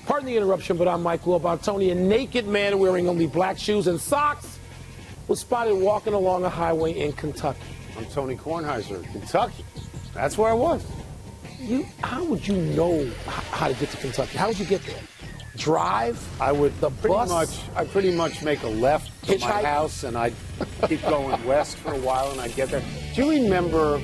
Pardon the interruption, but I'm Mike about Tony. A naked man wearing only black shoes and socks was spotted walking along a highway in Kentucky. I'm Tony Kornheiser, Kentucky. That's where I was. How would you know how to get to Kentucky? How would you get there? Drive? I would bus? I'd pretty much make a left from my house, and I'd keep going west for a while, and I'd get there. Do you remember,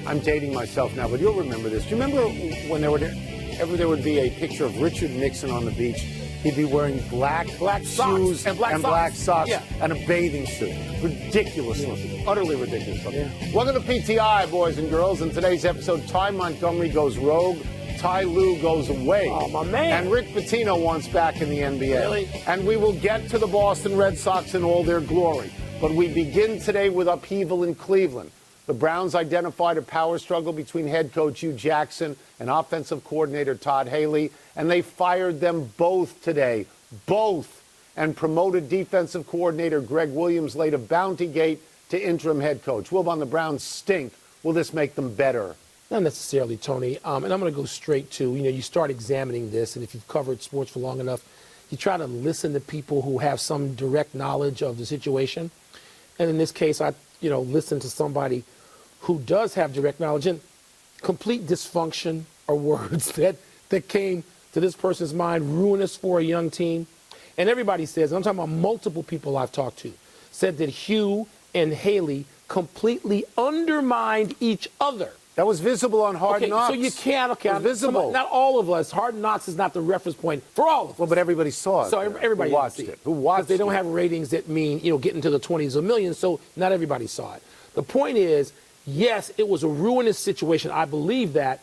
I'm dating myself now, but you'll remember this. Do you remember when there would be a picture of Richard Nixon on the beach? He'd be wearing black shoes and black socks. Yeah. And a bathing suit. Ridiculous looking. Utterly ridiculous looking. Yeah. Welcome to PTI, boys and girls. In today's episode, Ty Montgomery goes rogue. Ty Lue goes away. Oh, my man. And Rick Pitino wants back in the NBA. Really? And we will get to the Boston Red Sox in all their glory. But we begin today with upheaval in Cleveland. The Browns identified a power struggle between head coach Hugh Jackson and offensive coordinator Todd Haley, and they fired them both today. Both. And promoted defensive coordinator Greg Williams laid a bounty gate to interim head coach. Will the Browns stink? Will this make them better? Not necessarily, Tony. And I'm going to go straight to, you start examining this, and if you've covered sports for long enough, you try to listen to people who have some direct knowledge of the situation. And in this case, I, listened to somebody who does have direct knowledge, and complete dysfunction are words that came to this person's mind, ruinous for a young team. And everybody says, and I'm talking about multiple people I've talked to, said that Hugh and Haley completely undermined each other. That was visible on Hard Knocks. So you can't, visible. Not all of us. Hard Knocks is not the reference point for all of us. Well, but everybody saw it. So everybody watched it. Who watched it? Because they don't have ratings that mean, getting to the 20s of millions, so not everybody saw it. The point is, yes, it was a ruinous situation. I believe that.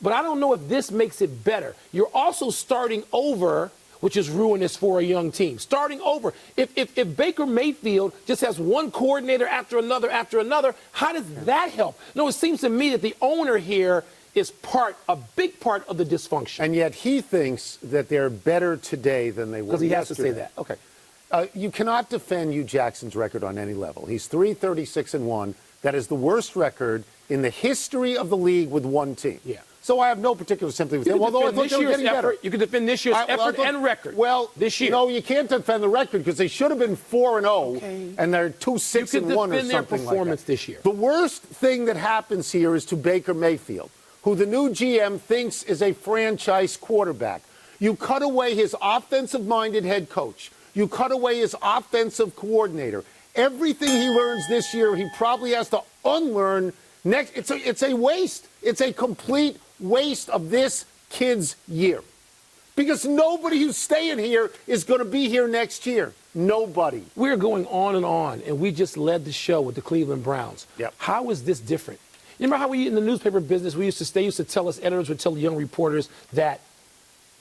But I don't know if this makes it better. You're also starting over, which is ruinous for a young team. Starting over. If Baker Mayfield just has one coordinator after another, how does that help? No, it seems to me that the owner here is a big part of the dysfunction. And yet he thinks that they're better today than they were yesterday. Because he has to say that. Okay. You cannot defend Hugh Jackson's record on any level. He's 3-36-1. That is the worst record in the history of the league with one team. Yeah. So I have no particular sympathy with him. Although I thought they were getting better. You can defend this year's effort and record. Well, this year. No, you can't defend the record because they should have been 4-0, and they're 2-6-1 or something like that. You can defend their performance this year. The worst thing that happens here is to Baker Mayfield, who the new GM thinks is a franchise quarterback. You cut away his offensive-minded head coach. You cut away his offensive coordinator. Everything he learns this year, he probably has to unlearn next. It's a waste. It's a complete waste of this kid's year. Because nobody who's staying here is going to be here next year. Nobody. We're going on, and we just led the show with the Cleveland Browns. Yep. How is this different? You remember how we, in the newspaper business, used to tell us, editors would tell young reporters that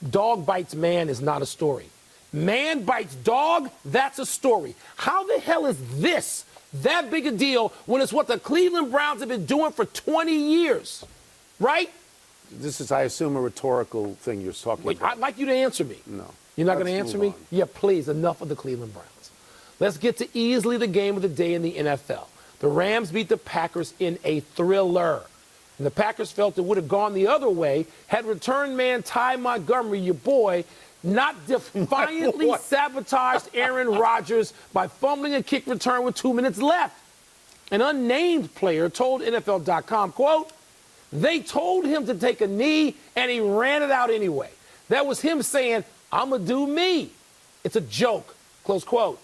dog bites man is not a story. Man bites dog, that's a story. How the hell is this that big a deal when it's what the Cleveland Browns have been doing for 20 years? Right? This is, I assume, a rhetorical thing you're talking about. I'd like you to answer me. No. You're not going to answer me? Yeah, please. Enough of the Cleveland Browns. Let's get to easily the game of the day in the NFL. The Rams beat the Packers in a thriller. And the Packers felt it would have gone the other way had return man Ty Montgomery, your boy, not defiantly sabotaged Aaron Rodgers by fumbling a kick return with 2 minutes left. An unnamed player told NFL.com, quote, "They told him to take a knee, and he ran it out anyway. That was him saying, I'm going to do me. It's a joke," close quote.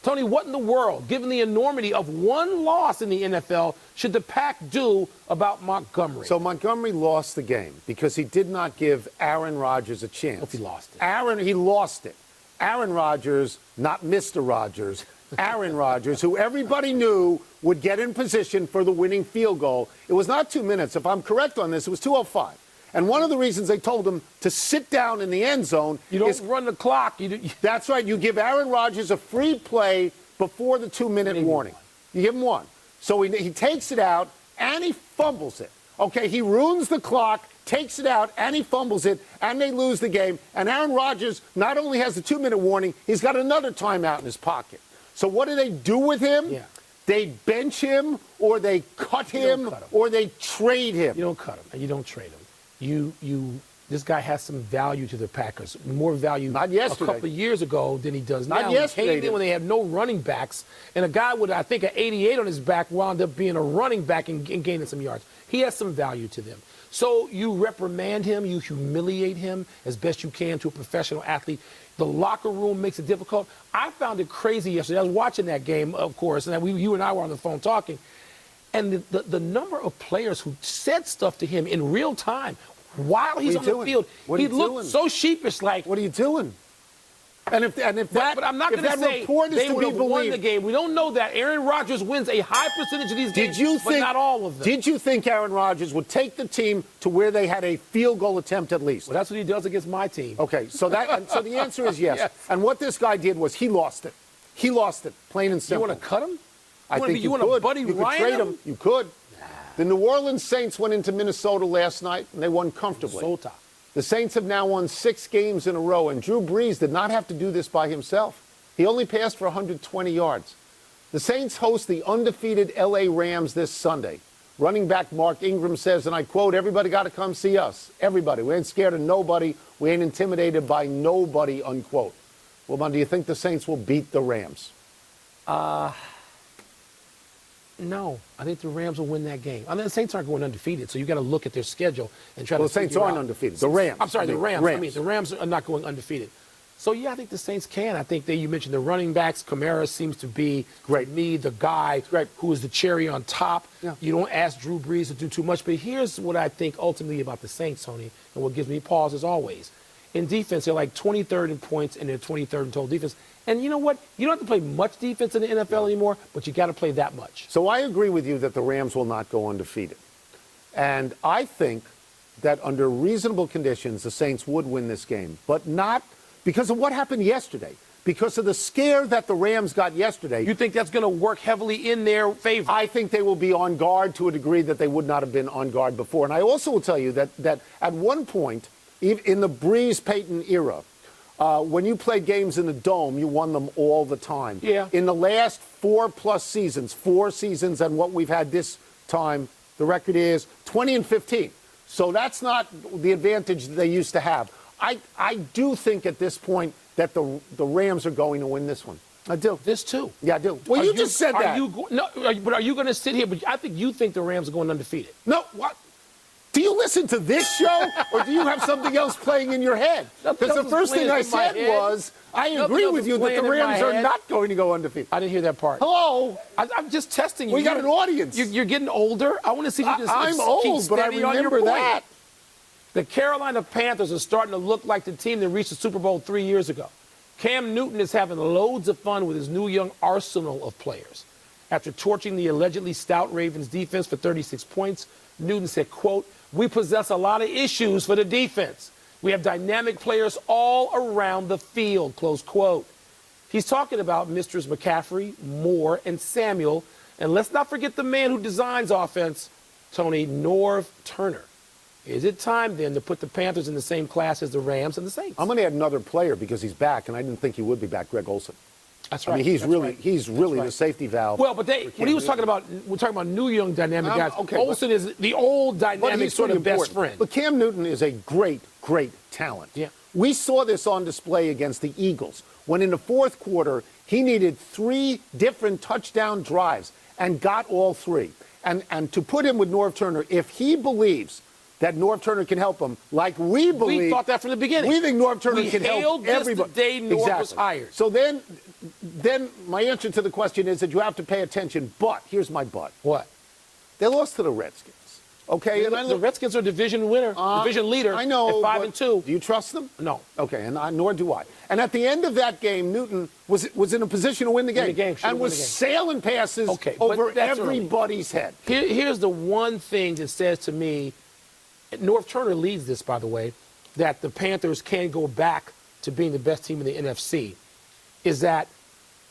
Tony, what in the world, given the enormity of one loss in the NFL, should the Pack do about Montgomery? So Montgomery lost the game because he did not give Aaron Rodgers a chance. Hope he lost it. He lost it. Aaron Rodgers, not Mr. Rodgers, Aaron Rodgers, who everybody knew would get in position for the winning field goal. It was not 2 minutes. If I'm correct on this, it was 2:05. And one of the reasons they told him to sit down in the end zone is run the clock. That's right. You give Aaron Rodgers a free play before the 2-minute warning. You give him one. So he takes it out, and he fumbles it. Okay, he ruins the clock, takes it out, and he fumbles it, and they lose the game. And Aaron Rodgers not only has the 2-minute warning, he's got another timeout in his pocket. So what do they do with him? Yeah. They bench him, or they cut him, or they trade him. You don't cut him, and you don't trade him. You this guy has some value to the Packers, more value Not a yesterday. couple of years ago than he does Not now. yesterday, He came in when they had no running backs, and a guy with, I think, an 88 on his back wound up being a running back and gaining some yards. He has some value to them. So you reprimand him, you humiliate him as best you can to a professional athlete. The locker room makes it difficult. I found it crazy yesterday. I was watching that game, of course, and you and I were on the phone talking. And the number of players who said stuff to him in real time while he's on the field, he looked so sheepish, like, what are you doing? And if that, but I'm not going to say report is they to would be have won believed, the game. We don't know that. Aaron Rodgers wins a high percentage of these games, but not all of them. Did you think Aaron Rodgers would take the team to where they had a field goal attempt at least? Well, that's what he does against my team. Okay, so the answer is yes. Yes. And what this guy did was he lost it. He lost it, plain and You simple. want to cut him? I think you want could. to Buddy You could Ryan trade him. You could. The New Orleans Saints went into Minnesota last night, and they won comfortably. Minnesota. The Saints have now won 6 games in a row, and Drew Brees did not have to do this by himself. He only passed for 120 yards. The Saints host the undefeated L.A. Rams this Sunday. Running back Mark Ingram says, and I quote, "Everybody got to come see us. Everybody. We ain't scared of nobody. We ain't intimidated by nobody," unquote. Well, man, do you think the Saints will beat the Rams? No, I think the Rams will win that game. I mean, the Saints aren't going undefeated, so you got to look at their schedule and try to. Well, the Saints figure aren't out. undefeated. The Rams. I'm sorry, the Rams. Rams. I mean, the Rams are not going undefeated. So yeah, I think the Saints can. I think that you mentioned the running backs. Kamara seems to be, Great. to me, the guy who is the cherry on top. Yeah. You don't ask Drew Brees to do too much, but here's what I think ultimately about the Saints, Tony, and what gives me pause as always. In defense, they're like 23rd in points and they're 23rd in total defense. And you know what? You don't have to play much defense in the NFL anymore, but you got to play that much. So I agree with you that the Rams will not go undefeated. And I think that under reasonable conditions, the Saints would win this game, but not because of what happened yesterday, because of the scare that the Rams got yesterday. You think that's going to work heavily in their favor? I think they will be on guard to a degree that they would not have been on guard before. And I also will tell you that at one point, in the Breeze-Payton era, when you played games in the Dome, you won them all the time. Yeah. In the last 4+ seasons, 4 seasons, and what we've had this time, the record is 20-15. So that's not the advantage they used to have. I do think at this point that the Rams are going to win this one. I do. This too. Yeah, I do. Well, you just said that. But are you going to sit here? But I think you think the Rams are going undefeated. No, what? Do you listen to this show, or do you have something else playing in your head? Because the first thing I said was, I agree with you that the Rams are not going to go undefeated. I didn't hear that part. Hello? I'm just testing you. We got an audience. You're getting older. I want to see if you can I'm keep old, but I steady on your remember point. that. The Carolina Panthers are starting to look like the team that reached the Super Bowl 3 years ago. Cam Newton is having loads of fun with his new young arsenal of players. After torching the allegedly stout Ravens defense for 36 points, Newton said, quote, "We possess a lot of issues for the defense. We have dynamic players all around the field," close quote. He's talking about Misters McCaffrey, Moore, and Samuel. And let's not forget the man who designs offense, Tony, Norv Turner. Is it time, then, to put the Panthers in the same class as the Rams and the Saints? I'm going to add another player because he's back, and I didn't think he would be back, Greg Olsen. That's right. I mean, he's really the safety valve. Well, but when he was talking about, we're talking about new young dynamic guys. Okay, Olsen is the old dynamic sort of best friend. But Cam Newton is a great talent. Yeah. We saw this on display against the Eagles when in the fourth quarter he needed 3 different touchdown drives and got all 3. And to put him with Norv Turner, if he believes that Norv Turner can help him, like we believe. We thought that from the beginning. We think Norv Turner can help everybody. The day Norv was hired. So then my answer to the question is that you have to pay attention. But here's my but. What? They lost to the Redskins. Okay, and The Redskins are division winner, division leader. I know. At 5-2. Do you trust them? No. Okay, and nor do I. And at the end of that game, Newton was in a position to win the game, and was sailing passes over everybody's head. Here's the one thing that says to me, Norv Turner leads this, by the way, that the Panthers can go back to being the best team in the NFC, is that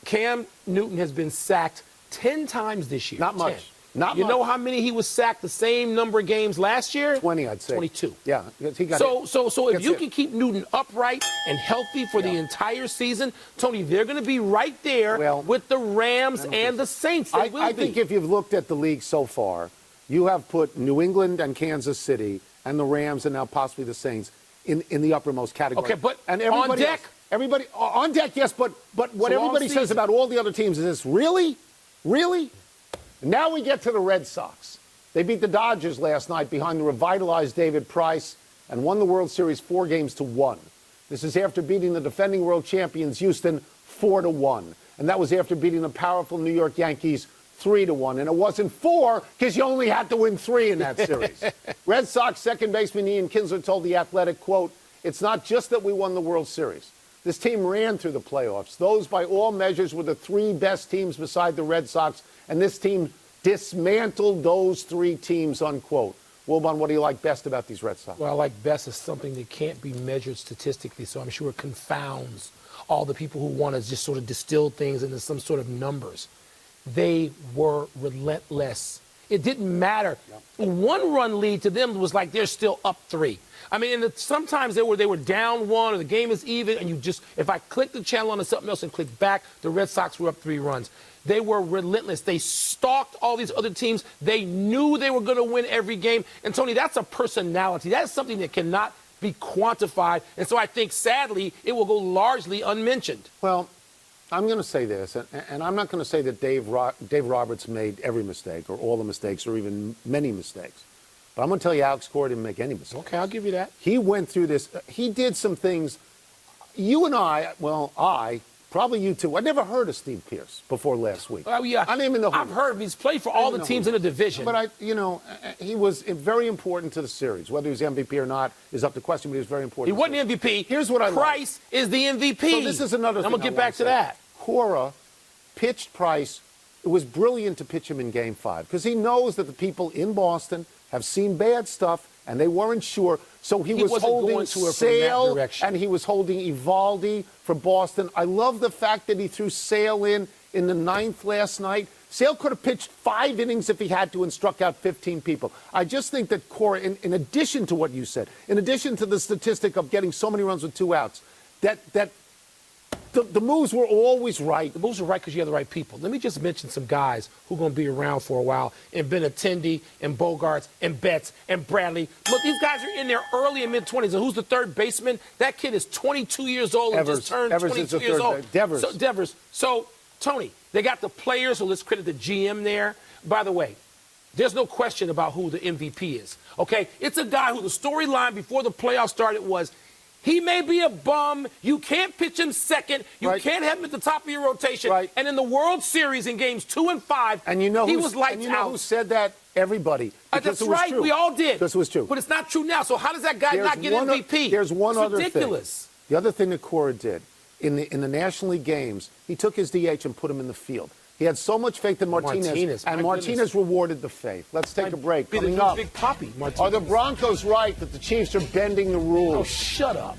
Cam Newton has been sacked 10 times this year. Not much. 10. Not you much. know how many he was sacked the same number of games last year? 20, I'd say. 22. Yeah, he got So if you can keep Newton upright and healthy for the entire season, Tony, they're going to be right there with the Rams and the Saints. I think if you've looked at the league so far, you have put New England and Kansas City and the Rams and now possibly the Saints in the uppermost category. Okay, but and everybody on deck? Else, everybody on deck, yes, but what So everybody says about all the other teams is this, really? Really? Now we get to the Red Sox. They beat the Dodgers last night behind the revitalized David Price and won the World Series 4-1. This is after beating the defending world champions Houston 4-1. And that was after beating the powerful New York Yankees 3-1. And it wasn't 4 because you only had to win 3 in that series. Red Sox second baseman Ian Kinsler told The Athletic, quote, "It's not just that we won the World Series. This team ran through the playoffs. Those, by all measures, were the 3 best teams beside the Red Sox, and this team dismantled those 3 teams," unquote. Wilbon, what do you like best about these Red Sox? What I like best is something that can't be measured statistically, so I'm sure it confounds all the people who want to just sort of distill things into some sort of numbers. They were relentless. It didn't matter. A 1-run lead to them was like they're still up 3. I mean, and sometimes they were down 1 or the game is even, and you just, if I click the channel onto something else and click back, the Red Sox were up 3 runs. They were relentless. They stalked all these other teams. They knew they were going to win every game. And, Tony, that's a personality. That's something that cannot be quantified. And so I think, sadly, it will go largely unmentioned. Well, I'm going to say this, and I'm not going to say that Dave Roberts made every mistake or all the mistakes or even many mistakes. But I'm going to tell you Alex Cora didn't make any mistakes. Okay, I'll give you that. He went through this. He did some things. You and I, probably you too. I never heard of Steve Pearce before last week. Oh, yeah. I didn't even know who I've heard him. He's played for all the teams in the division. But he was very important to the series. Whether he was MVP or not is up to question, but he was very important. He wasn't MVP. Here's what I like. Price is the MVP. So this is another thing. I'm going to get back to that. Cora pitched Price. It was brilliant to pitch him in Game 5 because he knows that the people in Boston have seen bad stuff and they weren't sure. So he was holding Sale and he was holding Evaldi for Boston. I love the fact that he threw Sale in the 9th last night. Sale could have pitched 5 innings if he had to and struck out 15 people. I just think that Cora, in addition to what you said, in addition to the statistic of getting so many runs with 2 outs, that the moves were always right. The moves were right because you had the right people. Let me just mention some guys who are going to be around for a while, and Benintendi, and Bogarts, and Betts, and Bradley. Look, these guys are in their early and mid-20s. And who's the third baseman? That kid is 22 years old and just turned 22 years old. Devers. So, Tony, they got the players, so let's credit the GM there. By the way, there's no question about who the MVP is, okay? It's a guy who the storyline before the playoffs started was, he may be a bum. You can't pitch him second. You can't have him at the top of your rotation. Right. And in the World Series in games 2 and 5, and he was lights out. And you know who said that? Everybody. That's right. True. We all did. Because it was true. But it's not true now. So how does that guy not get MVP? There's one other thing. It's ridiculous. The other thing that Cora did in the National League games, he took his DH and put him in the field. He had so much faith in Martinez, and Martinez rewarded the faith. Let's take a break. Coming up, Big Poppy, Martinez. Are the Broncos right that the Chiefs are bending the rules? Oh, shut up.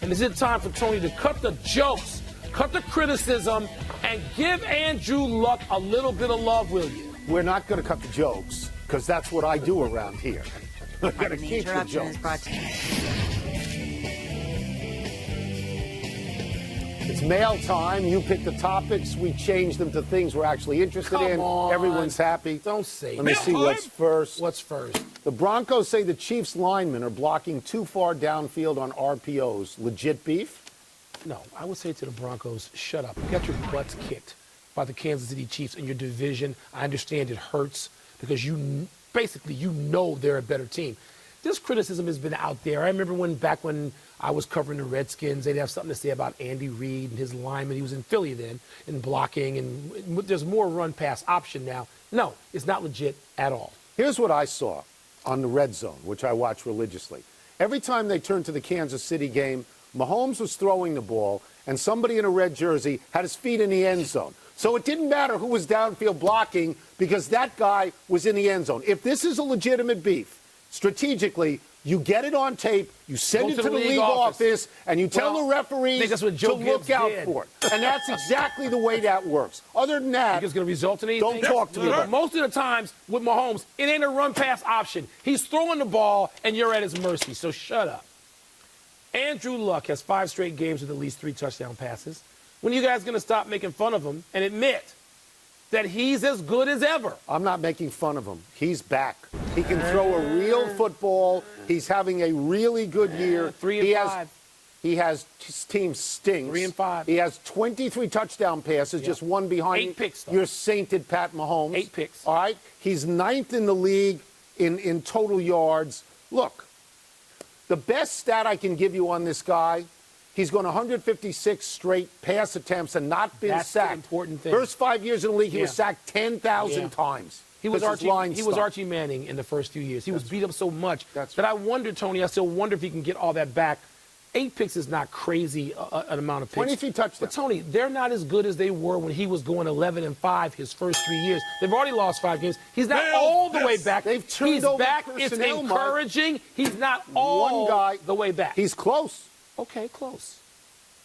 And is it time for Tony to cut the jokes, cut the criticism, and give Andrew Luck a little bit of love, will you? We're not going to cut the jokes, because that's what I do around here. We're going to keep the jokes. It's mail time. You pick the topics. We change them to things we're actually interested in. Everyone's happy. Don't say that. Let me see what's first. What's first? The Broncos say the Chiefs linemen are blocking too far downfield on RPOs. Legit beef? No, I would say to the Broncos, shut up. You got your butts kicked by the Kansas City Chiefs in your division. I understand it hurts because basically you know they're a better team. This criticism has been out there. I remember back when I was covering the Redskins, they'd have something to say about Andy Reid and his lineman. He was in Philly then, and blocking, and there's more run-pass option now. No, it's not legit at all. Here's what I saw on the Red Zone, which I watch religiously. Every time they turned to the Kansas City game, Mahomes was throwing the ball, and somebody in a red jersey had his feet in the end zone. So it didn't matter who was downfield blocking because that guy was in the end zone. If this is a legitimate beef, strategically, you get it on tape, you send it to the league office, and you tell the referees to look out for it. And that's exactly the way that works. Other than that, it's going to result in anything. Don't talk to me. But most of the times with Mahomes, it ain't a run-pass option. He's throwing the ball, and you're at his mercy, so shut up. Andrew Luck has 5 straight games with at least 3 touchdown passes. When are you guys going to stop making fun of him and admit that he's as good as ever? I'm not making fun of him. He's back. He can throw a real football. He's having a really good year. 3 and 5. His team stinks. 3 and 5. He has 23 touchdown passes, just one behind 8 picks, though. your sainted Pat Mahomes. 8 picks. All right? He's 9th in the league in total yards. Look, the best stat I can give you on this guy, he's gone 156 straight pass attempts and not been That's sacked. the important thing. First 5 years in the league, he was Yeah. sacked 10,000 Yeah. times. He was because his line Archie stopped. Manning in the first few years. He was beat up so much That's that right. I wonder, Tony, I still wonder if he can get all that back. 8 picks is not crazy an amount of picks. 23 touchdowns. But, Tony, they're not as good as they were when he was going 11 and 5 his first 3 years. They've already lost 5 games. He's not all the way back. They've turned He's over back. It's personnel, Mark. encouraging. He's not all One guy, the way back. He's close. Okay, close.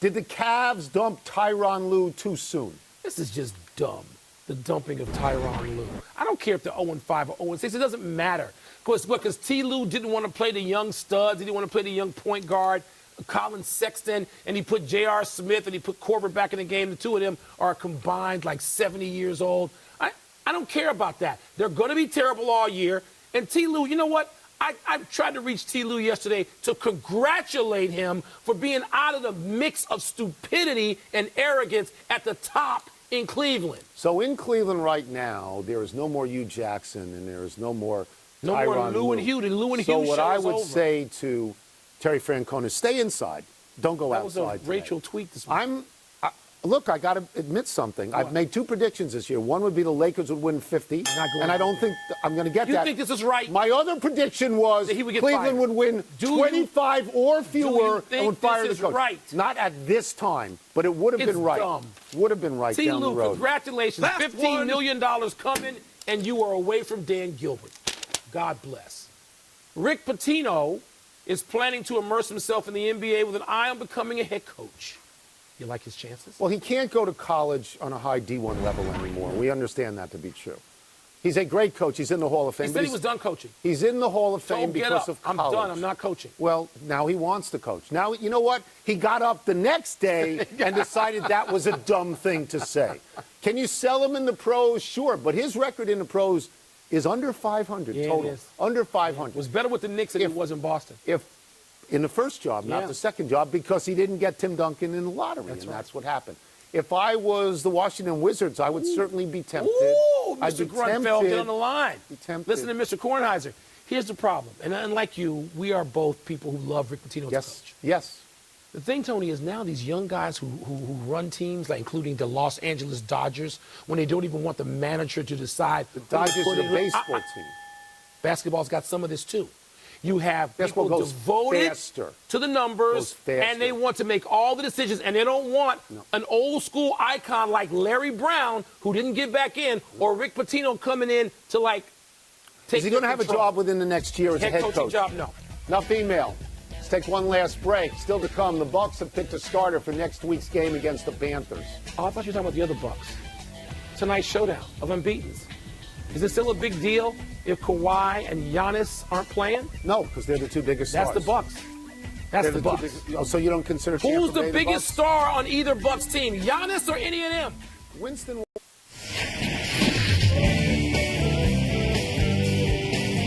Did the Cavs dump Tyronn Lue too soon? This is just dumb, the dumping of Tyronn Lue. I don't care if they're 0-5 or 0-6. It doesn't matter. Because T. Lue didn't want to play the young studs. He didn't want to play the young point guard, Colin Sexton, and he put J.R. Smith and he put Corbett back in the game. The two of them are combined like 70 years old. I don't care about that. They're going to be terrible all year. And T. Lue, you know what? I tried to reach T. Lue yesterday to congratulate him for being out of the mix of stupidity and arrogance at the top in Cleveland. So in Cleveland right now, there is no more Hugh Jackson and there is no more No Tyronn more Lue and Hugh. The Lue and So Hugh what show I is would over. say to Terry Francona is stay inside. Don't go That was outside a today. Rachel tweet this morning. Look, I got to admit something. I've made 2 predictions this year. One would be the Lakers would win 50, Not going and I to. don't think I'm going to get You that. think this is right? My other prediction was That he would get Cleveland fired. would win Do you- 25 or fewer think and would fire this the coach. is right? Not at this time, but it would have It's been right. dumb. Would have been right T. down the Lue, road. congratulations. Last $15 one. million coming, and you are away from Dan Gilbert. God bless. Rick Pitino is planning to immerse himself in the NBA with an eye on becoming a head coach. You like his chances? Well, he can't go to college on a high D1 level anymore. We understand that to be true. He's a great coach. He's in the Hall of Fame. He but said he was done coaching. He's in the Hall of So Fame get because up. of I'm college. done. I'm not coaching. Well, now he wants to coach. Now, you know what? He got up the next day and decided that was a dumb thing to say. Can you sell him in the pros? Sure. But his record in the pros is under 500 Yeah, it total. is. Under 500. It was better with the Knicks than If- it was in Boston. If in the first job, Yeah. not the second job, because he didn't get Tim Duncan in the lottery, That's and right. that's what happened. If I was the Washington Wizards, I would certainly be tempted. Ooh, I'd Mr. be Grunfeld, tempted. get on the line. Be tempted. Listen to Mr. Kornheiser. Here's the problem. And unlike you, we are both people who love Rick Pitino as a Yes, coach. yes. The thing, Tony, is now these young guys who run teams, like including the Los Angeles Dodgers, when they don't even want the manager to decide. The Dodgers are a baseball team. Basketball's got some of this, too. You have Basketball people goes devoted faster. to the numbers, Goes faster. and they want to make all the decisions, and they don't want an old school icon like Larry Brown, who didn't get back in, or Rick Pitino coming in to, like, take Is he going to have a control. job within the next year as a head coaching coach? job? No. Enough email. Let's take one last break. Still to come, the Bucks have picked a starter for next week's game against the Panthers. Oh, I thought you were talking about the other Bucks. It's a nice showdown of unbeatens. Is it still a big deal if Kawhi and Giannis aren't playing? No, because they're the 2 biggest stars. That's the Bucks. That's They're the two Bucks. biggest- oh, so you don't consider Who's Tampa the Bay biggest Bucks? star on either Bucks team, Giannis or any of them? Winston.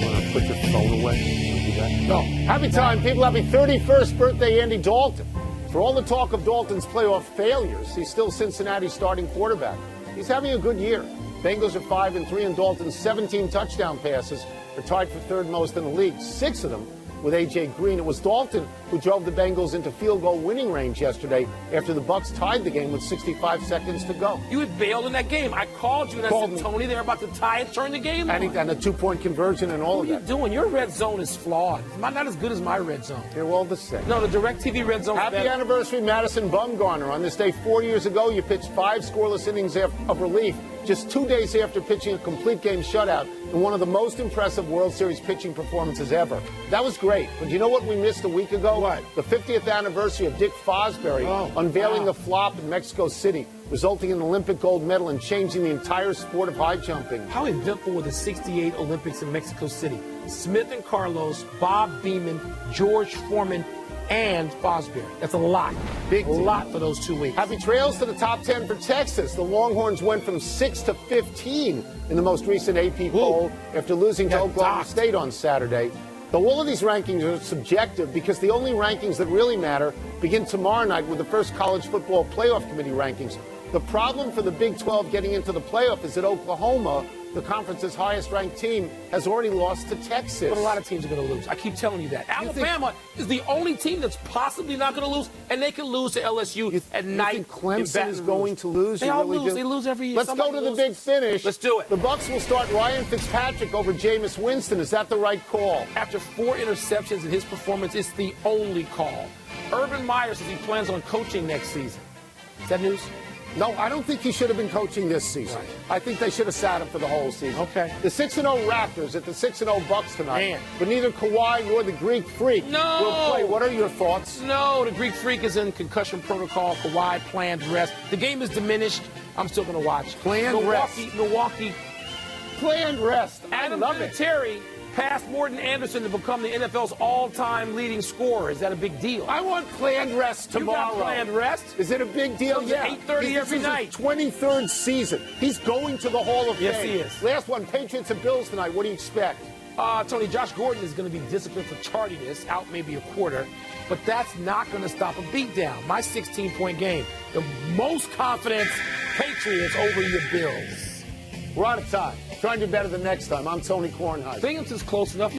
Want to put your phone away? Do that? No. Happy time, people. Happy 31st birthday, Andy Dalton. For all the talk of Dalton's playoff failures, he's still Cincinnati's starting quarterback. He's having a good year. Bengals are 5-3, and Dalton's 17 touchdown passes are tied for 3rd most in the league. 6 of them with A.J. Green. It was Dalton who drove the Bengals into field goal winning range yesterday after the Bucks tied the game with 65 seconds to go. You had bailed in that game. I called you and Called I me. said, Tony, they're about to tie it, turn the game on. And a 2-point conversion and all What of are you that. doing? Your red zone is flawed. It's not as good as my red zone. They're all the same. No, the DirecTV red zone is Happy better. anniversary, Madison Bumgarner. On this day 4 years ago, you pitched 5 scoreless innings of relief, just 2 days after pitching a complete game shutout in one of the most impressive World Series pitching performances ever. That was great. But you know what we missed a week ago? What? The 50th anniversary of Dick Fosbury unveiling wow. the flop in Mexico City, resulting in an Olympic gold medal and changing the entire sport of high jumping. How eventful were the 68 Olympics in Mexico City? Smith and Carlos, Bob Beamon, George Foreman, and Fosbury. That's a lot. Big a deal. lot for those 2 weeks. Happy trails to the top 10 for Texas. The Longhorns went from 6 to 15 in the most recent AP poll after losing to Got Oklahoma docked. State on Saturday. Though all of these rankings are subjective because the only rankings that really matter begin tomorrow night with the first college football playoff committee rankings. The problem for the Big 12 getting into the playoff is that Oklahoma, the conference's highest-ranked team, has already lost to Texas. But a lot of teams are going to lose. I keep telling you that. Alabama is the only team that's possibly not going to lose, and they can lose to LSU at night. You think Clemson in is Baton going Rouge. to lose? They You all really lose. do? They lose every year. Let's go to the big finish. Let's do it. The Bucs will start Ryan Fitzpatrick over Jameis Winston. Is that the right call? After 4 interceptions in his performance, it's the only call. Urban Meyer says he plans on coaching next season. Is that news? No, I don't think he should have been coaching this season. Right. I think they should have sat him for the whole season. Okay. The 6-0 Raptors at the 6-0 Bucs tonight. Man. But neither Kawhi nor the Greek Freak No. will play. What are your thoughts? No, the Greek Freak is in concussion protocol. Kawhi planned rest. The game is diminished. I'm still going to watch. Planned rest. Milwaukee. Planned rest. I Adam love it. Vinatieri passed Morton Anderson to become the NFL's all-time leading scorer. Is that a big deal? I want planned rest tomorrow. You got planned rest? Is it a big deal? Comes at 8:30 every night. This is his 23rd season. He's going to the Hall of Yes, Fame. he is. Last one, Patriots and Bills tonight. What do you expect? Tony, Josh Gordon is going to be disciplined for tardiness, out maybe a quarter, but that's not going to stop a beatdown. My 16-point game, the most confidence Patriots over your Bills. We're out of time. Try and do better the next time. I'm Tony Kornheiser. Binghamton's close enough.